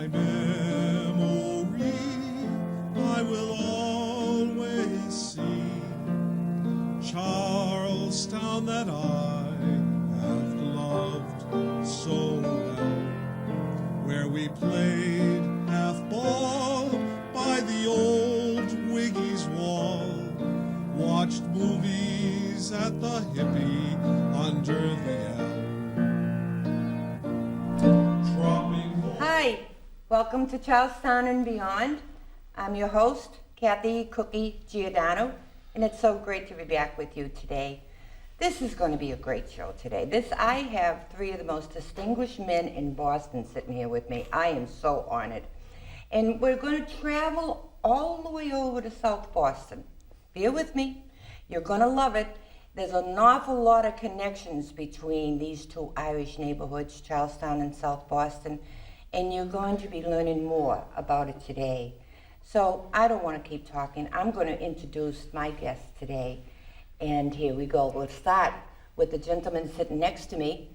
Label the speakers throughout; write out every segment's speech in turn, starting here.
Speaker 1: my memory I will always see. Charlestown that I have loved so well, where we played half-ball by the old Wiggy's wall, watched movies at the Hippie under the elm.
Speaker 2: Hi, welcome to Charlestown and Beyond. I'm your host, Kathy Cookie Giordano, and it's so great to be back with you today. This is going to be a great show today. I have three of the most distinguished men in Boston sitting here with me. I am so honored. And we're going to travel all the way over to South Boston. Bear with me. You're going to love it. There's an awful lot of connections between these two Irish neighborhoods, Charlestown and South Boston, and you're going to be learning more about it today. So I don't want to keep talking. I'm going to introduce my guest today. And here we go. We'll start with the gentleman sitting next to me.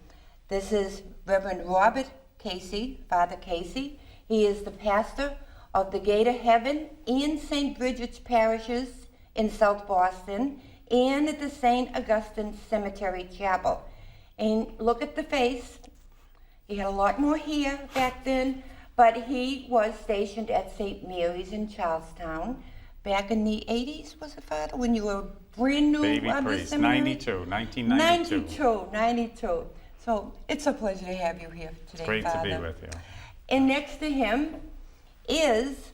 Speaker 2: This is Reverend Robert Casey, Father Casey. He is the pastor of the Gate of Heaven and St. Bridget's parishes in South Boston and at the St. Augustine Cemetery Chapel. And look at the face. He had a lot more hair back then, but he was stationed at St. Mary's in Charlestown back in the 80s, was it, Father, when you were brand new?
Speaker 3: Baby priest, 1992.
Speaker 2: 92. So it's a pleasure to have you here today,
Speaker 3: It's great
Speaker 2: Father.
Speaker 3: to be with you.
Speaker 2: And next to him is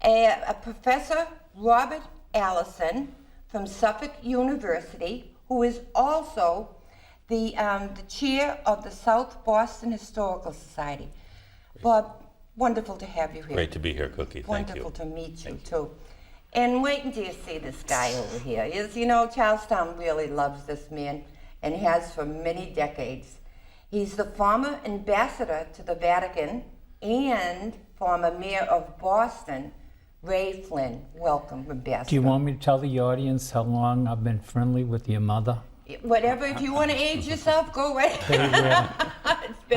Speaker 2: a Professor Robert Allison from Suffolk University, who is also the chair of the South Boston Historical Society. Bob, wonderful to have you here.
Speaker 4: Great to be here, Cookie. Thank you.
Speaker 2: Wonderful to meet you, too. And wait until you see this guy over here. You know, Charlestown really loves this man and has for many decades. He's the former ambassador to the Vatican and former mayor of Boston, Ray Flynn. Welcome, Ambassador.
Speaker 5: Do you want me to tell the audience how long I've been friendly with your mother?
Speaker 2: Whatever, if you want to age yourself, go right ahead.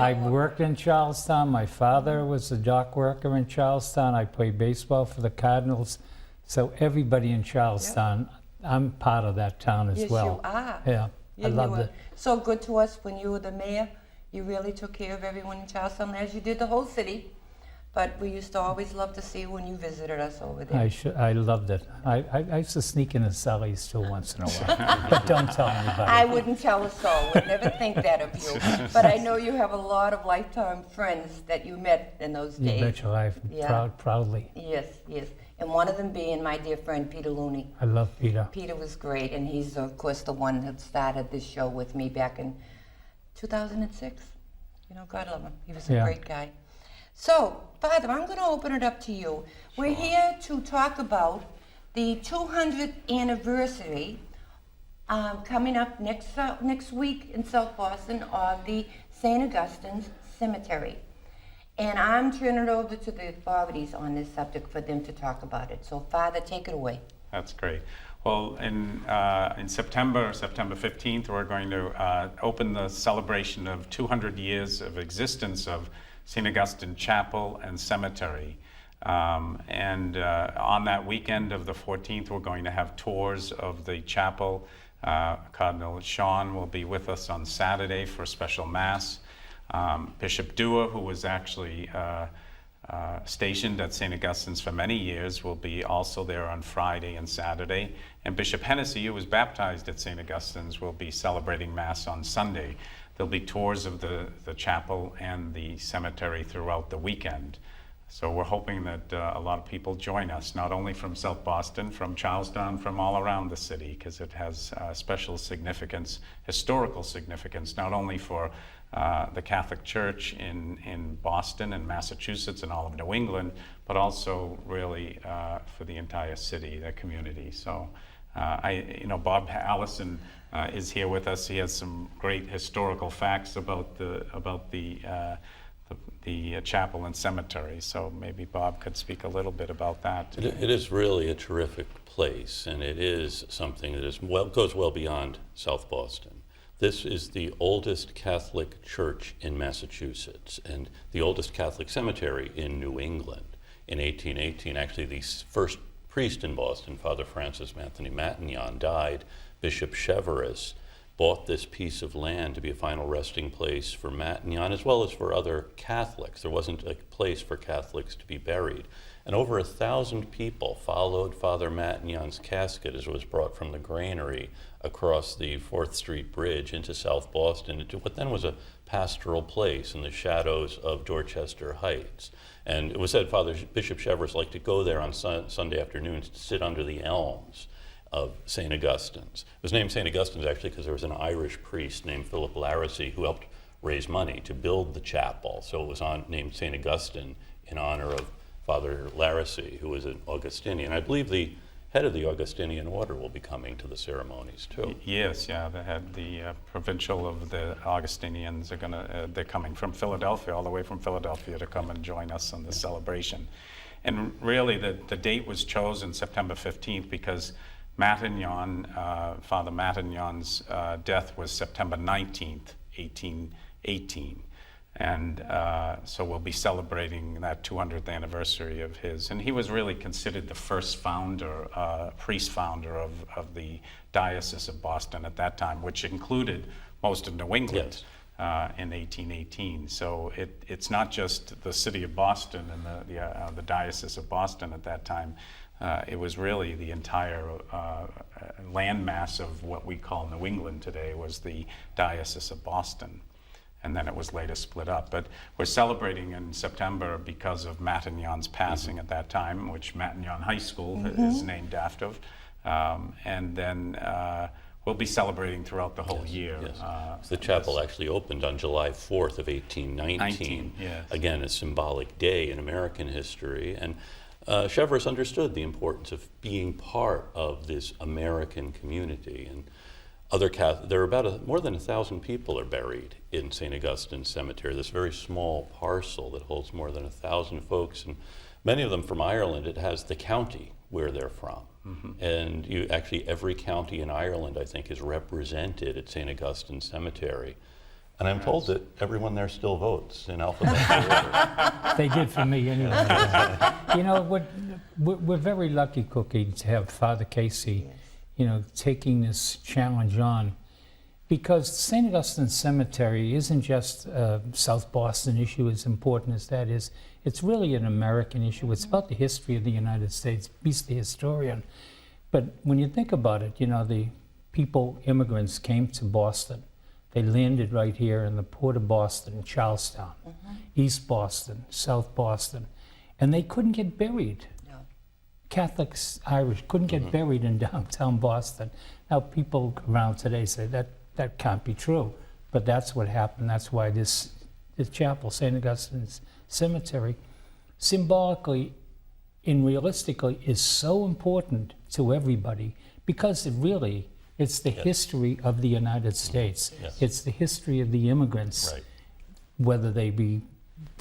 Speaker 5: I worked in Charlestown. My father was a dock worker in Charlestown. I played baseball for the Cardinals. So everybody in Charlestown, I'm part of that town as well.
Speaker 2: Yes, you are.
Speaker 5: Yeah, I loved it.
Speaker 2: So good to us when you were the mayor. You really took care of everyone in Charlestown, as you did the whole city. But we used to always love to see you when you visited us over there.
Speaker 5: I loved it. I used to sneak in the cellies too once in a while. But don't tell anybody.
Speaker 2: I wouldn't tell a soul. Would never think that of you. But I know you have a lot of lifetime friends that you met in those days.
Speaker 5: You bet your life.
Speaker 2: Yeah.
Speaker 5: Proudly.
Speaker 2: Yes, yes. And one of them being my dear friend, Peter Looney.
Speaker 5: I love Peter.
Speaker 2: Peter was great, and he's, of course, the one that started this show with me back in 2006. You know, God love him. He was a great guy. So, Father, I'm going to open it up to you. We're here to talk about the 200th anniversary coming up next week in South Boston of the St. Augustine's Cemetery. And I'm turning it over to the authorities on this subject for them to talk about it. So, Father, take it away.
Speaker 3: That's great. Well, in September 15th, we're going to open the celebration of 200 years of existence of St. Augustine Chapel and Cemetery. And on that weekend of the 14th, we're going to have tours of the chapel. Cardinal Sean will be with us on Saturday for a special Mass. Bishop Dewar, who was actually stationed at St. Augustine's for many years, will be also there on Friday and Saturday. And Bishop Hennessy, who was baptized at St. Augustine's, will be celebrating Mass on Sunday. There'll be tours of the chapel and the cemetery throughout the weekend. So we're hoping that a lot of people join us, not only from South Boston, from Charlestown, from all around the city, because it has special significance, historical significance, not only for the Catholic Church in Boston and Massachusetts and all of New England, but also really for the entire city, the community. So, Bob Allison is here with us. He has some great historical facts about the chapel and cemetery. So maybe Bob could speak a little bit about that.
Speaker 4: It is really a terrific place, and it is something that goes well beyond South Boston. This is the oldest Catholic church in Massachusetts and the oldest Catholic cemetery in New England. In 1818, actually the first priest in Boston, Father Francis Anthony Matignon, died. Bishop Cheverus bought this piece of land to be a final resting place for Matignon as well as for other Catholics. There wasn't a place for Catholics to be buried. And over 1,000 people followed Father Matignon's casket as it was brought from the granary across the 4th Street Bridge into South Boston, into what then was a pastoral place in the shadows of Dorchester Heights. And it was said Father Bishop Cheverus liked to go there on Sunday afternoons to sit under the elms of St. Augustine's. It was named St. Augustine's actually because there was an Irish priest named Philip Larissy who helped raise money to build the chapel. So it was named St. Augustine in honor of Father Larissy, who was an Augustinian. I believe the head of the Augustinian order will be coming to the ceremonies too.
Speaker 3: Yes, yeah, the provincial of the Augustinians they're coming from Philadelphia, all the way from Philadelphia to come and join us on the celebration. And really the date was chosen September 15th because Matignon, Father Matignon's death was September 19th, 1818. And so we'll be celebrating that 200th anniversary of his. And he was really considered the first founder, priest founder of the Diocese of Boston at that time, which included most of New England.
Speaker 4: Yes.
Speaker 3: In 1818. So it's not just the city of Boston and the Diocese of Boston at that time. It was really the entire landmass of what we call New England today was the Diocese of Boston. And then it was later split up. But we're celebrating in September because of Matignon's passing at that time, which Matignon High School is named after. And then we'll be celebrating throughout the whole year.
Speaker 4: Yes. The chapel actually opened on July 4th of 1819.
Speaker 3: Yes.
Speaker 4: Again, a symbolic day in American history. And Cheverus understood the importance of being part of this American community. And there are about more than 1,000 people are buried in St. Augustine's Cemetery, this very small parcel that holds more than 1,000 folks, and many of them from Ireland. It has the county where they're from. And every county in Ireland, I think, is represented at St. Augustine's Cemetery. And I'm told that everyone there still votes in alphabetical order.
Speaker 5: They did for me anyway. You know, we're very lucky, Cookie, to have Father Casey, taking this challenge on. Because St. Augustine's Cemetery isn't just a South Boston issue, as important as that is. It's really an American issue. It's about the history of the United States. He's the historian. But when you think about it, the immigrants came to Boston. They landed right here in the port of Boston, Charlestown, East Boston, South Boston, and they couldn't get buried. No. Catholics, Irish, couldn't get buried in downtown Boston. Now people around today say that can't be true, but that's what happened. That's why this chapel, St. Augustine's Cemetery, symbolically and realistically is so important to everybody because it's the history of the United States.
Speaker 4: Yes.
Speaker 5: It's the history of the immigrants,
Speaker 4: Right.
Speaker 5: whether they be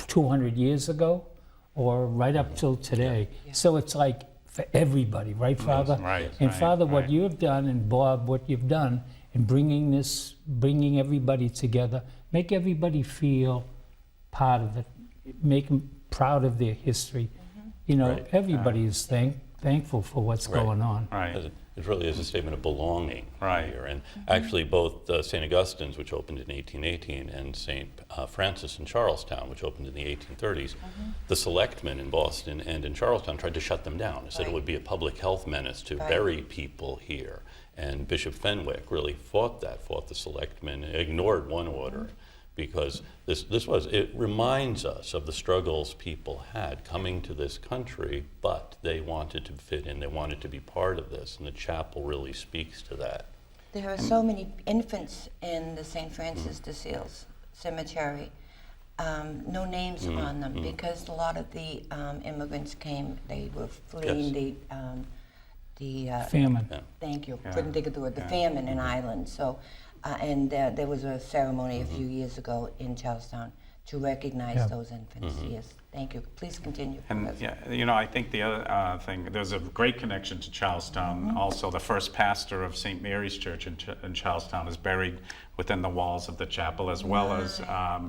Speaker 5: 200 years ago or right up till today. Yeah. So it's like for everybody, right, Father?
Speaker 3: Yes, right,
Speaker 5: and
Speaker 3: right,
Speaker 5: Father, what
Speaker 3: right.
Speaker 5: you have done, and Bob, what you've done in bringing everybody together, make everybody feel part of it, make them proud of their history.
Speaker 4: Right.
Speaker 5: Everybody is thankful for what's going on.
Speaker 3: Right.
Speaker 4: It really is a statement of belonging
Speaker 3: Right.
Speaker 4: here. And actually both St. Augustine's, which opened in 1818, and St. Francis in Charlestown, which opened in the 1830s, the selectmen in Boston and in Charlestown tried to shut them down. They said it would be a public health menace to bury people here. And Bishop Fenwick really fought the selectmen, ignored one order. Because it reminds us of the struggles people had coming to this country, but they wanted to fit in, they wanted to be part of this, and the chapel really speaks to that.
Speaker 2: There are so many infants in the St. Francis de Sales Cemetery. No names on them because a lot of the immigrants came, they were fleeing the
Speaker 5: Famine.
Speaker 4: Yeah.
Speaker 2: Thank you.
Speaker 3: Yeah.
Speaker 2: Couldn't think of the word. The famine in Ireland. So, and there was a ceremony a few years ago in Charlestown to recognize those infants. Yes. Thank you. Please continue.
Speaker 3: And
Speaker 2: Professor.
Speaker 3: I think the other thing, there's a great connection to Charlestown. Also, the first pastor of St. Mary's Church in Charlestown is buried within the walls of the chapel, as well as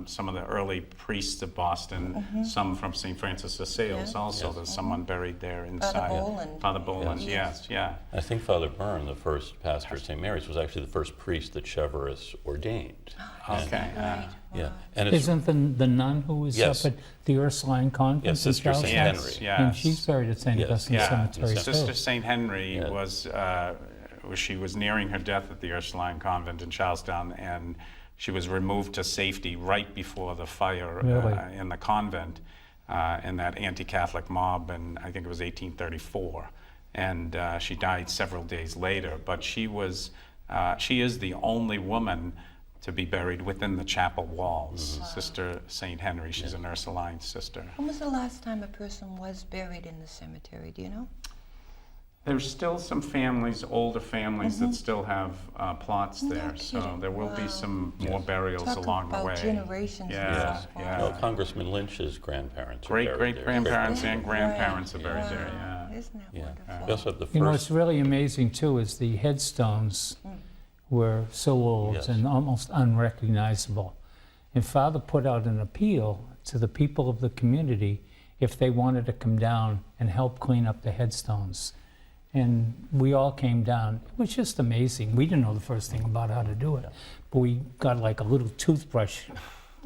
Speaker 3: some of the early priests of Boston, some from St. Francis of Sales also. There's someone buried there inside.
Speaker 2: Boland.
Speaker 3: Father Boland,
Speaker 2: Yes.
Speaker 3: yes.
Speaker 4: I think Father Byrne, the first pastor at St. Mary's, was actually the first priest that Cheverus ordained.
Speaker 3: Okay.
Speaker 2: Right.
Speaker 4: Yeah, and it's
Speaker 5: Isn't the nun who was
Speaker 4: Yes.
Speaker 5: up at the Ursuline Convent
Speaker 4: Yes,
Speaker 5: in
Speaker 4: Sister St.
Speaker 5: Charlestown?
Speaker 4: Henry.
Speaker 3: Yes.
Speaker 5: And she's buried at St.
Speaker 4: Yes.
Speaker 5: Augustine
Speaker 3: Yeah,
Speaker 5: Cemetery
Speaker 3: Sister
Speaker 5: too.
Speaker 3: St. Henry
Speaker 4: Yeah.
Speaker 3: she was nearing her death at the Ursuline Convent in Charlestown, and she was removed to safety right before the fire
Speaker 5: Really?
Speaker 3: in the convent in that anti-Catholic mob, and I think it was 1834, and she died several days later. But she is the only woman to be buried within the chapel walls. Sister St. Henry, she's an Ursuline sister.
Speaker 2: When was the last time a person was buried in the cemetery? Do you know?
Speaker 3: There's still some families, older families, that still have plots
Speaker 2: No
Speaker 3: there, so
Speaker 2: kidding.
Speaker 3: there will be
Speaker 2: Wow.
Speaker 3: some more burials
Speaker 2: Talk
Speaker 3: along the
Speaker 2: about
Speaker 3: way.
Speaker 2: generations and
Speaker 3: Yeah,
Speaker 2: so forth.
Speaker 3: yeah.
Speaker 4: well, Congressman Lynch's grandparents are buried there.
Speaker 3: Great-great-grandparents and
Speaker 2: Right.
Speaker 3: grandparents are buried
Speaker 2: Wow.
Speaker 3: there, yeah.
Speaker 2: Isn't that
Speaker 4: Yeah.
Speaker 2: wonderful?
Speaker 4: We also have the
Speaker 5: You know,
Speaker 4: first.
Speaker 5: what's really amazing too is the headstones were so old
Speaker 4: Yes.
Speaker 5: and almost unrecognizable. And Father put out an appeal to the people of the community if they wanted to come down and help clean up the headstones. And we all came down. It was just amazing. We didn't know the first thing about how to do it. But we got like a little toothbrush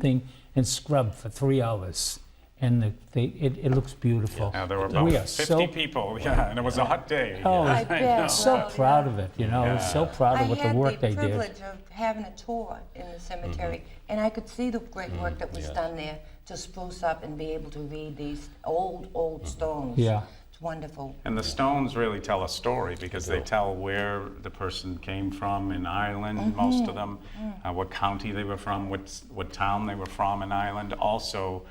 Speaker 5: thing and scrubbed for 3 hours. And it looks beautiful.
Speaker 3: Yeah, there were
Speaker 5: We
Speaker 3: about
Speaker 5: are
Speaker 3: 50
Speaker 5: so-
Speaker 3: people, yeah, and it was a hot day.
Speaker 5: Oh,
Speaker 2: I bet.
Speaker 3: know.
Speaker 5: So
Speaker 2: Well,
Speaker 5: proud of it, you know.
Speaker 3: Yeah.
Speaker 5: So proud of what the work they
Speaker 2: I had the
Speaker 5: did.
Speaker 2: privilege of having a tour in the cemetery, and I could see the great work that was
Speaker 4: yes.
Speaker 2: done there to spruce up and be able to read these old stones.
Speaker 5: Yeah.
Speaker 2: It's wonderful.
Speaker 3: And the stones really tell a story because they tell where the person came from in Ireland, most of them, what county they were from, what town they were from in Ireland. Also,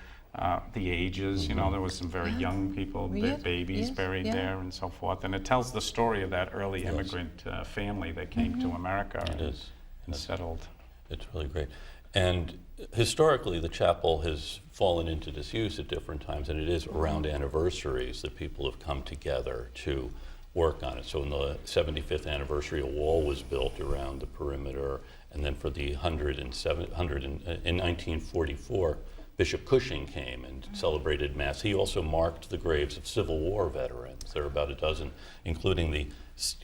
Speaker 3: the ages, you know, there was some very young people,
Speaker 2: Yes,
Speaker 3: babies
Speaker 2: yes,
Speaker 3: buried
Speaker 2: yeah.
Speaker 3: there and so forth. And it tells the story of that early immigrant family that came to America
Speaker 4: It is.
Speaker 3: and settled.
Speaker 4: It's really great. And historically, the chapel has fallen into disuse at different times, and it is around anniversaries that people have come together to work on it. So in the 75th anniversary, a wall was built around the perimeter, and then for the 107, in 1944, Bishop Cushing came and celebrated Mass. He also marked the graves of Civil War veterans. There are about a dozen, including the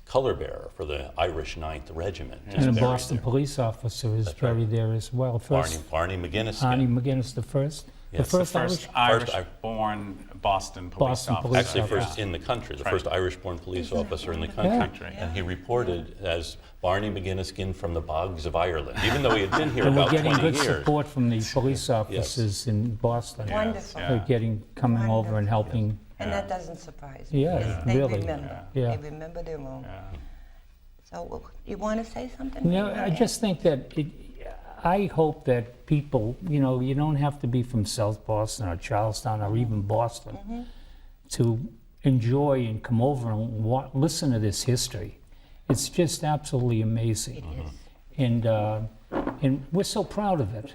Speaker 4: color bearer for the Irish 9th Regiment. is
Speaker 5: And a
Speaker 4: buried
Speaker 5: Boston
Speaker 4: there.
Speaker 5: police officer is
Speaker 4: That's right.
Speaker 5: buried there as well.
Speaker 4: Barney McGinnis.
Speaker 5: Arnie McGinnis, the first.
Speaker 4: Yes,
Speaker 5: the
Speaker 4: the
Speaker 5: first
Speaker 3: First
Speaker 5: Irish.
Speaker 3: Irish-born Boston police
Speaker 5: Boston
Speaker 3: officer.
Speaker 5: police
Speaker 4: Actually,
Speaker 5: officer.
Speaker 4: first in the country, the
Speaker 3: Right.
Speaker 4: first Irish-born police
Speaker 2: Isn't that
Speaker 4: officer in the
Speaker 2: wonderful?
Speaker 4: country.
Speaker 3: Yeah.
Speaker 4: And he reported as Barney McGinniskin from the bogs of Ireland, even though he had been here
Speaker 5: And we're
Speaker 4: about
Speaker 5: getting
Speaker 4: 20
Speaker 5: good
Speaker 4: years.
Speaker 5: support from the police officers in Boston.
Speaker 3: Yes,
Speaker 2: Wonderful.
Speaker 3: yeah.
Speaker 5: They're coming over and helping.
Speaker 2: And
Speaker 3: Yeah.
Speaker 2: that doesn't surprise me.
Speaker 5: Yeah,
Speaker 2: because they
Speaker 5: really.
Speaker 2: remember.
Speaker 5: Yeah.
Speaker 2: They remember their own.
Speaker 3: Yeah.
Speaker 2: So you want to say something?
Speaker 5: You know, I just think that I hope that people, you know, you don't have to be from South Boston or Charlestown or even Boston to enjoy and come over and listen to this history. It's just absolutely amazing. And we're so proud of it.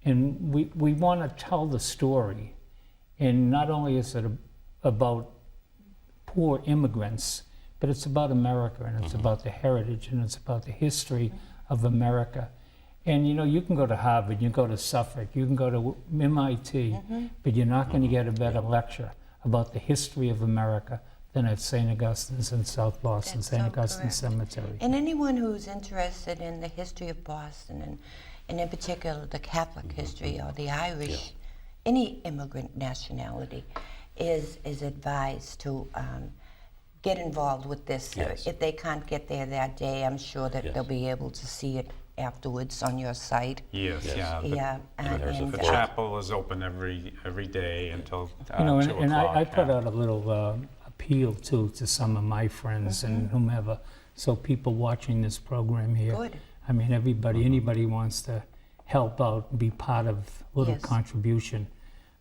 Speaker 5: And we want to tell the story. And not only is it about poor immigrants, but it's about America, and it's about the heritage, and it's about the history of America. And you know, you can go to Harvard, you can go to Suffolk, you can go to MIT, but you're not going to get a better lecture about the history of America than at St. Augustine's in South Boston,
Speaker 2: That's
Speaker 5: St.
Speaker 2: so
Speaker 5: Augustine
Speaker 2: correct.
Speaker 5: Cemetery.
Speaker 2: And anyone who's interested in the history of Boston, and in particular the Catholic history or the Irish, any immigrant nationality, is advised to get involved with this.
Speaker 4: Yes.
Speaker 2: If they can't get there that day, I'm sure that
Speaker 4: Yes.
Speaker 2: they'll be able to see it afterwards on your site.
Speaker 3: Yes,
Speaker 4: Yes.
Speaker 3: yeah.
Speaker 2: Yeah,
Speaker 4: there's a
Speaker 3: The
Speaker 4: Well-
Speaker 3: chapel is open every day until 2
Speaker 5: You know,
Speaker 3: o'clock.
Speaker 5: and I put
Speaker 3: yeah.
Speaker 5: out a little appeal too to some of my friends and whomever, so people watching this program here.
Speaker 2: Good.
Speaker 5: I mean, anybody wants to help out and be part of a little
Speaker 2: Yes.
Speaker 5: contribution.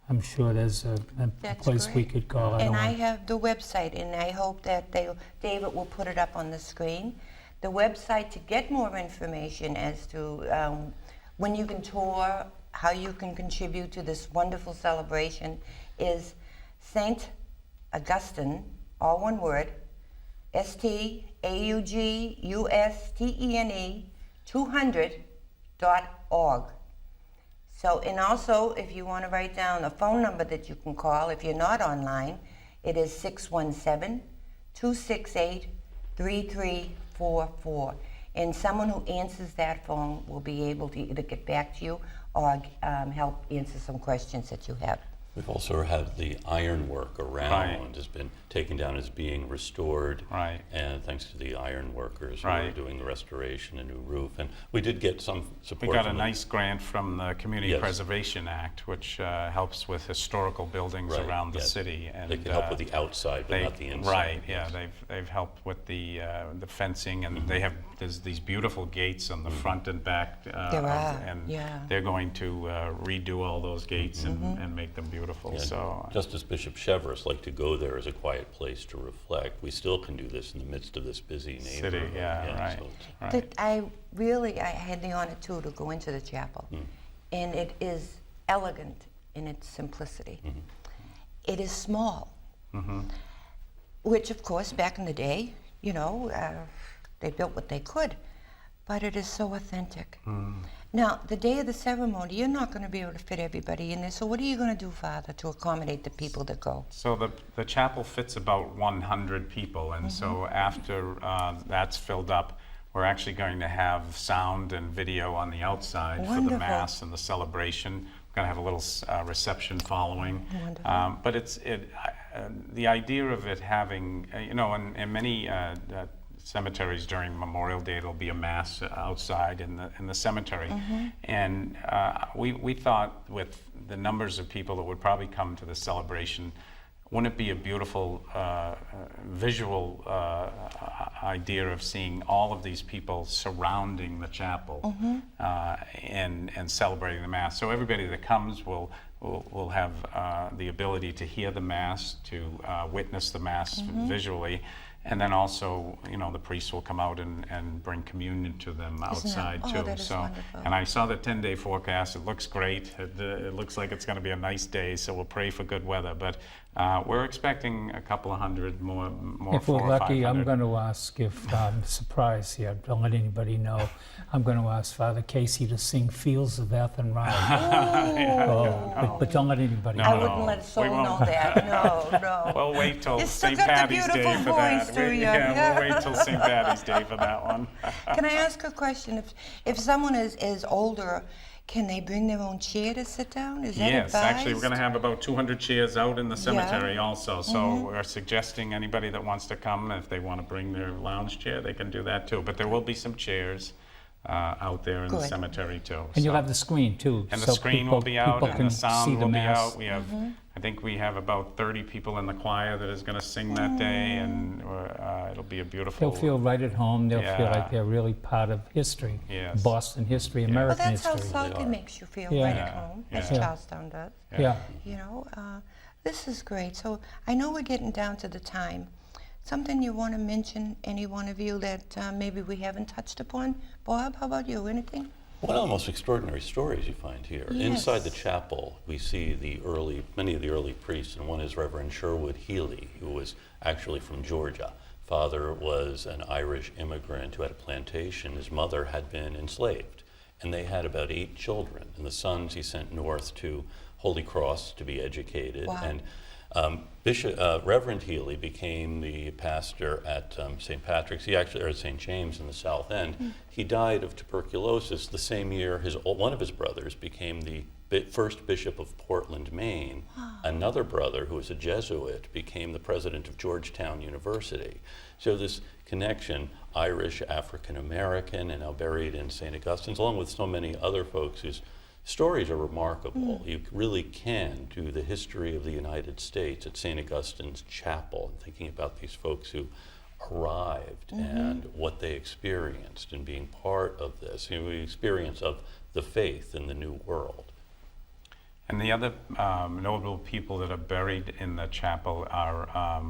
Speaker 5: I'm sure there's a
Speaker 2: That's
Speaker 5: place we
Speaker 2: great.
Speaker 5: could call.
Speaker 2: And I
Speaker 5: don't want-
Speaker 2: have the website, and I hope that David will put it up on the screen. The website to get more information as to when you can tour, how you can contribute to this wonderful celebration is St. Augustine, all one word, STAUGUSTENE 200 chapel.org. So, and also, if you want to write down a phone number that you can call if you're not online, it is 617-268-3344. And someone who answers that phone will be able to either get back to you or help answer some questions that you have.
Speaker 4: We've also had the ironwork around has been taken down as being restored.
Speaker 3: Right.
Speaker 4: And thanks to the iron workers who
Speaker 3: Right.
Speaker 4: are doing the restoration, a new roof. And we did get some support.
Speaker 3: We got a
Speaker 4: from
Speaker 3: nice grant from the Community
Speaker 4: Yes.
Speaker 3: Preservation Act, which helps with historical buildings
Speaker 4: Right,
Speaker 3: around the
Speaker 4: yes.
Speaker 3: city. And
Speaker 4: They can help with the outside, but not the inside.
Speaker 3: Right,
Speaker 4: yes.
Speaker 3: yeah, they've helped with the fencing, and there's these beautiful gates on the front and back.
Speaker 2: There are,
Speaker 3: and
Speaker 2: yeah.
Speaker 3: they're going to redo all those gates and make them beautiful.
Speaker 4: Yeah,
Speaker 3: So
Speaker 4: just as Bishop Chevreuse liked to go there as a quiet place to reflect, we still can do this in the midst of this busy neighborhood.
Speaker 3: city, yeah, right,
Speaker 4: so it's-
Speaker 3: right.
Speaker 2: That I had the honor too to go into the chapel, and it is elegant in its simplicity. It is small, which of course back in the day, they built what they could, but it is so authentic. Now, the day of the ceremony, you're not going to be able to fit everybody in there, so what are you going to do, Father, to accommodate the people that go?
Speaker 3: So the chapel fits about 100 people, and so after that's filled up, we're actually going to have sound and video on the outside for the
Speaker 2: Wonderful.
Speaker 3: Mass and the celebration. We're going to have a little reception following.
Speaker 2: Wonderful.
Speaker 3: But the idea of it having, in many cemeteries during Memorial Day, there'll be a Mass outside in the cemetery. And we thought with the numbers of people that would probably come to the celebration, wouldn't it be a beautiful visual idea of seeing all of these people surrounding the chapel and celebrating the Mass? So everybody that comes will have the ability to hear the Mass, to witness the Mass visually. And then also, the priests will come out and bring communion to them outside too.
Speaker 2: That is wonderful.
Speaker 3: And I saw the 10-day forecast. It looks great. It looks like it's going to be a nice day. So we'll pray for good weather. But we're expecting a couple of hundred more.
Speaker 5: If
Speaker 3: 400
Speaker 5: we're
Speaker 3: or
Speaker 5: lucky, I'm
Speaker 3: 500.
Speaker 5: going to ask if, surprise here, don't let anybody know, I'm going to ask Father Casey to sing Fields of Athenry. But don't let anybody
Speaker 3: No,
Speaker 2: I
Speaker 5: know.
Speaker 2: wouldn't let a soul
Speaker 3: we won't.
Speaker 2: know that. No.
Speaker 3: We'll wait till
Speaker 2: You still
Speaker 3: St.
Speaker 2: got the
Speaker 3: Patty's Day
Speaker 2: beautiful
Speaker 3: for that.
Speaker 2: voice, do ya?
Speaker 3: We'll wait till St. Patty's Day for that one.
Speaker 2: Can I ask a question? If someone is older, can they bring their own chair to sit down? Is that
Speaker 3: Yes,
Speaker 2: advised?
Speaker 3: actually, we're going to have about 200 chairs out in the cemetery also. So we're suggesting anybody that wants to come, if they want to bring their lounge chair, they can do that too. But there will be some chairs out there in the
Speaker 2: Good.
Speaker 3: cemetery too.
Speaker 5: And you'll
Speaker 3: So-
Speaker 5: have the screen too.
Speaker 3: and the
Speaker 5: so
Speaker 3: screen
Speaker 5: people,
Speaker 3: will be out,
Speaker 5: people
Speaker 3: and
Speaker 5: can
Speaker 3: the
Speaker 5: see
Speaker 3: sound
Speaker 5: the
Speaker 3: will be
Speaker 5: Mass.
Speaker 3: out. We have, I think we have about 30 people in the choir that is going to sing that day, and it'll be a beautiful.
Speaker 5: They'll feel right at home. They'll feel
Speaker 3: Yeah.
Speaker 5: like they're really part of history.
Speaker 3: Yes.
Speaker 5: Boston history,
Speaker 2: Well,
Speaker 5: American
Speaker 2: that's how
Speaker 5: history.
Speaker 2: Salty
Speaker 4: are.
Speaker 2: makes you feel
Speaker 5: Yeah.
Speaker 2: right
Speaker 3: Yeah,
Speaker 2: at home, as
Speaker 3: yeah.
Speaker 2: Charlestown does.
Speaker 5: Yeah.
Speaker 2: This is great. So I know we're getting down to the time. Something you want to mention, any one of you, that maybe we haven't touched upon? Bob, how about you? Anything?
Speaker 4: One of the most extraordinary stories you find here.
Speaker 2: Yes.
Speaker 4: Inside the chapel, we see many of the early priests, and one is Reverend Sherwood Healy, who was actually from Georgia. Father was an Irish immigrant who had a plantation. His mother had been enslaved, and they had about 8 children. And the sons he sent north to Holy Cross to be educated.
Speaker 2: Wow.
Speaker 4: And Reverend Healy became the pastor at St. Patrick's. He actually, or St. James in the South End. He died of tuberculosis the same year. One of his brothers became the first bishop of Portland, Maine. Another brother, who was a Jesuit, became the president of Georgetown University. So this connection, Irish, African American, and now buried in St. Augustine's, along with so many other folks whose stories are remarkable. You really can do the history of the United States at St. Augustine's Chapel, and thinking about these folks who arrived and what they experienced and being part of this, the experience of the faith in the New World.
Speaker 3: And the other notable people that are buried in the chapel are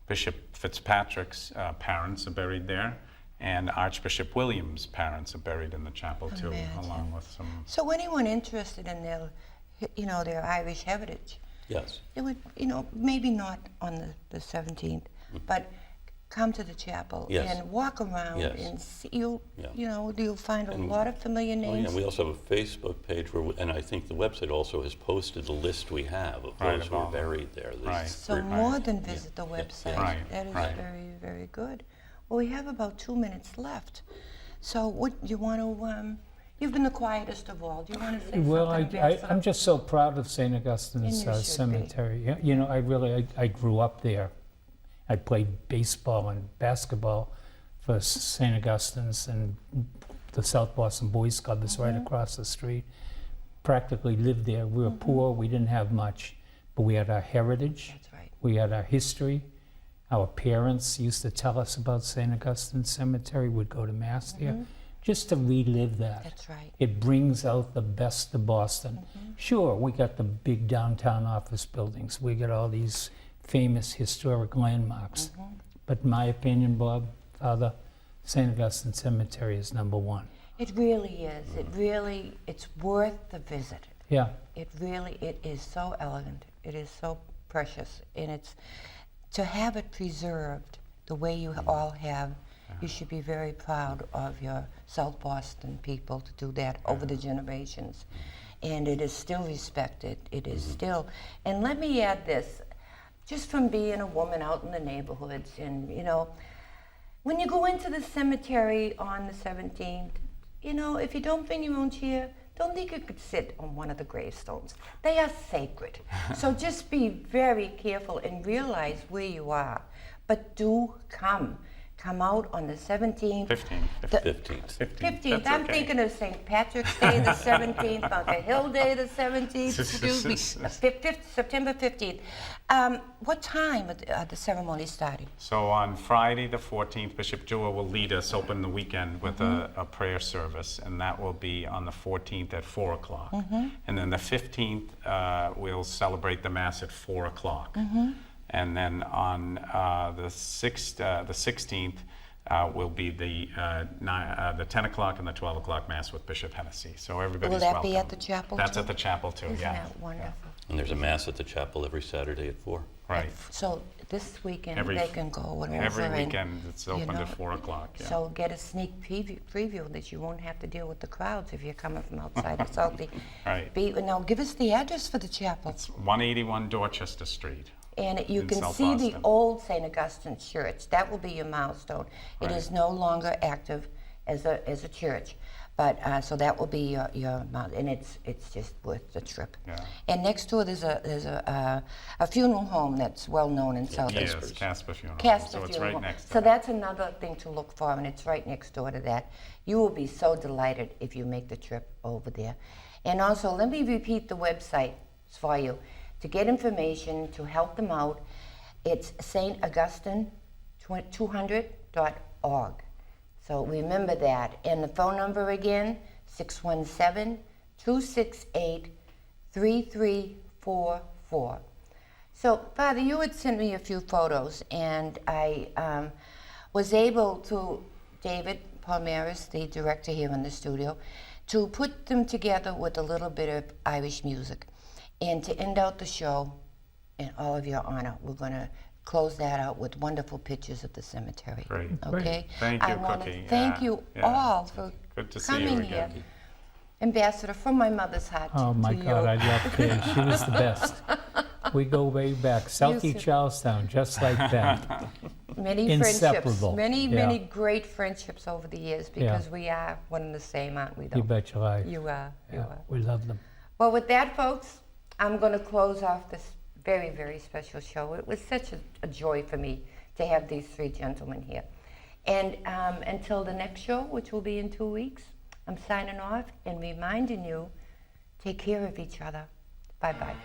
Speaker 3: Bishop Fitzpatrick's parents are buried there, and Archbishop Williams' parents are buried in the chapel too,
Speaker 2: Imagine.
Speaker 3: along with some.
Speaker 2: So anyone interested in their Irish heritage,
Speaker 4: Yes.
Speaker 2: it would, maybe not on the 17th, but come to the chapel
Speaker 4: Yes.
Speaker 2: and walk around
Speaker 4: Yes.
Speaker 2: and see,
Speaker 4: Yeah.
Speaker 2: you'll find a
Speaker 4: And-
Speaker 2: lot of familiar
Speaker 4: Oh,
Speaker 2: names.
Speaker 4: yeah, we also have a Facebook page where, and I think the website also has posted the list we have of
Speaker 3: Right,
Speaker 4: those
Speaker 3: of
Speaker 4: who are
Speaker 3: all.
Speaker 4: buried there. There's
Speaker 3: Right.
Speaker 2: So
Speaker 4: three-
Speaker 2: more than visit the
Speaker 4: Yeah, yeah.
Speaker 2: website.
Speaker 3: Right,
Speaker 2: That is
Speaker 3: right.
Speaker 2: very, very good. Well, we have about 2 minutes left. So what, you want to, you've been the quietest of all. Do you want to say
Speaker 5: Well,
Speaker 2: something,
Speaker 5: I'm
Speaker 2: Ambassador?
Speaker 5: just so proud of St. Augustine's
Speaker 2: And you should be.
Speaker 5: Cemetery. You know, I grew up there. I played baseball and basketball for St. Augustine's, and the South Boston Boys Club is right across the street. Practically lived there. We were poor, we didn't have much, but we had our heritage,
Speaker 2: That's right.
Speaker 5: we had our history. Our parents used to tell us about St. Augustine's Cemetery, would go to Mass there, just to relive that.
Speaker 2: That's right.
Speaker 5: It brings out the best of Boston. Sure, we got the big downtown office buildings. We got all these famous historic landmarks. But in my opinion, Bob, Father, St. Augustine Cemetery is number one.
Speaker 2: It really is. It's worth the visit.
Speaker 5: Yeah,
Speaker 2: It is so elegant. It is so precious. And it's, to have it preserved the way you all have, you should be very proud of your South Boston people to do that over the generations. And it is still respected. It is still, and let me add this, just from being a woman out in the neighborhoods, and when you go into the cemetery on the 17th, if you don't bring your own chair, don't think you could sit on one of the gravestones. They are sacred. So just be very careful and realize where you are. But do come. Come out on the 17th.
Speaker 3: 15th.
Speaker 2: The
Speaker 4: 15th.
Speaker 2: 15th.
Speaker 3: That's
Speaker 2: I'm
Speaker 3: okay.
Speaker 2: thinking of St. Patrick's Day, the 17th, Bunker Hill Day, the 17th, excuse me, September 15th. What time are the ceremonies starting?
Speaker 3: So on Friday, the 14th, Bishop Jewell will lead us, open the weekend with a prayer service, and that will be on the 14th at 4 o'clock. And then the 15th, we'll celebrate the Mass at 4 o'clock. And then on the 16th will be the 10 o'clock and the 12 o'clock Mass with Bishop Hennessy. So everybody's
Speaker 2: Will that
Speaker 3: welcome.
Speaker 2: be at the chapel
Speaker 3: That's
Speaker 2: too?
Speaker 3: at the chapel too,
Speaker 2: Isn't
Speaker 3: yeah.
Speaker 2: that wonderful?
Speaker 4: And there's a Mass at the chapel every Saturday at 4.
Speaker 3: Right.
Speaker 2: So this weekend
Speaker 3: Every-
Speaker 2: they can go and
Speaker 3: Every
Speaker 2: over
Speaker 3: weekend it's open
Speaker 2: know,
Speaker 3: at 4 o'clock. Yeah.
Speaker 2: So get a sneak preview that you won't have to deal with the crowds if you're coming from outside of Salty.
Speaker 3: Right.
Speaker 2: Now give us the address for the chapel.
Speaker 3: It's 181 Dorchester Street.
Speaker 2: And you
Speaker 3: in
Speaker 2: can
Speaker 3: South
Speaker 2: see the
Speaker 3: Boston.
Speaker 2: old St. Augustine Church. That will be your milestone. It
Speaker 3: Right.
Speaker 2: is no longer active as a church, but so that will be your and it's just worth the trip.
Speaker 3: Yeah.
Speaker 2: And next door there's a funeral home that's well known in South
Speaker 3: Yes,
Speaker 2: Boston.
Speaker 3: Casper Funeral.
Speaker 2: Casper
Speaker 3: So it's
Speaker 2: Funeral
Speaker 3: right
Speaker 2: Home.
Speaker 3: next to
Speaker 2: So
Speaker 3: that.
Speaker 2: that's another thing to look for, and it's right next door to that. You will be so delighted if you make the trip over there. And also, let me repeat the website for you. To get information, to help them out, it's staugustine200.org. So remember that. And the phone number again, 617-268-3344. So, Father, you had sent me a few photos, and I was able to, David Palmeris, the director here in the studio, to put them together with a little bit of Irish music. And to end out the show, in all of your honor, we're going to close that out with wonderful pictures of the cemetery.
Speaker 3: Great.
Speaker 2: Okay?
Speaker 3: Thank
Speaker 2: I
Speaker 3: you,
Speaker 2: want
Speaker 3: Cookie.
Speaker 2: to thank
Speaker 3: Yeah,
Speaker 2: you
Speaker 3: yeah.
Speaker 2: all for
Speaker 3: Good to see you
Speaker 2: coming
Speaker 3: again.
Speaker 2: here. Ambassador, from my mother's heart
Speaker 5: oh my
Speaker 2: to
Speaker 5: God,
Speaker 2: you.
Speaker 5: I love Kay. She was the best. We go way back, Southie
Speaker 2: too.
Speaker 5: Charlestown, just like that.
Speaker 2: Many friendships,
Speaker 5: Inseparable.
Speaker 2: many
Speaker 5: Yeah.
Speaker 2: great friendships over the years, because we are one and the same, aren't we?
Speaker 5: You
Speaker 2: Though?
Speaker 5: bet your life.
Speaker 2: You are. You
Speaker 5: Yeah,
Speaker 2: are.
Speaker 5: we love them.
Speaker 2: Well, with that, folks, I'm going to close off this very, very special show. It was such a joy for me to have these three gentlemen here. And until the next show, which will be in 2 weeks, I'm signing off and reminding you, take care of each other. Bye-bye.